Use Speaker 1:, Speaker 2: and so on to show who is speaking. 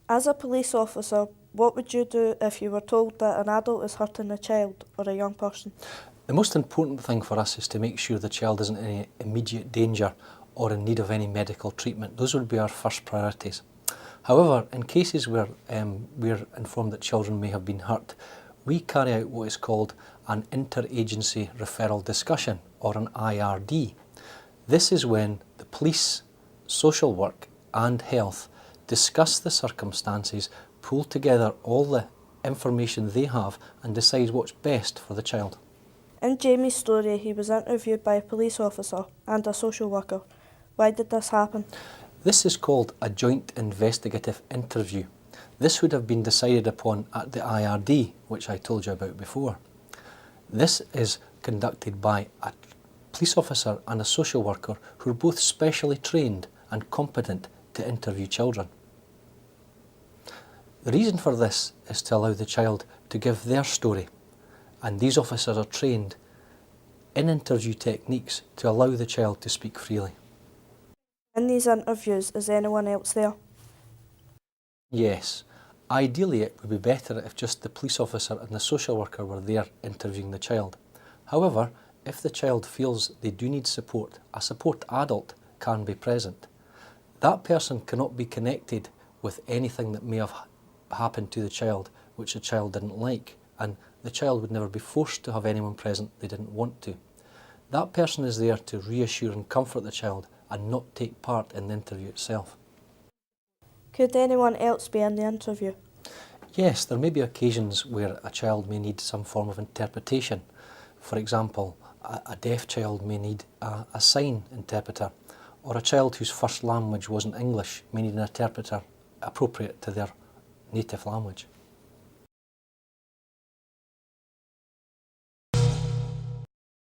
Speaker 1: As a police officer, what would you do if you were told that an adult is hurting a child or a young person?
Speaker 2: The most important thing for us is to make sure the child isn't in any immediate danger or in need of any medical treatment. Those would be our first priorities. However, in cases where we're informed that children may have been hurt, we carry out what is called an interagency referral discussion, or an IRD. This is when the police, social work and health discuss the circumstances, pull together all the information they have and decide what's best for the child.
Speaker 1: In Jamie's story, he was interviewed by a police officer and a social worker. Why did this happen?
Speaker 2: This is called a joint investigative interview. This would have been decided upon at the IRD, which I told you about before. This is conducted by a police officer and a social worker who are both specially trained and competent to interview children. The reason for this is to allow the child to give their story, and these officers are trained in interview techniques to allow the child to speak freely.
Speaker 1: In these interviews, is anyone else there?
Speaker 2: Yes, ideally it would be better if just the police officer and the social worker were there interviewing the child. However, if the child feels they do need support, a support adult can be present. That person cannot be connected with anything that may have happened to the child which the child didn't like, and the child would never be forced to have anyone present they didn't want to. That person is there to reassure and comfort the child and not take part in the interview itself.
Speaker 1: Could anyone else be in the interview?
Speaker 2: Yes, there may be occasions where a child may need some form of interpretation. For example, a deaf child may need a sign interpreter, or a child whose first language wasn't English may need an interpreter appropriate to their native language.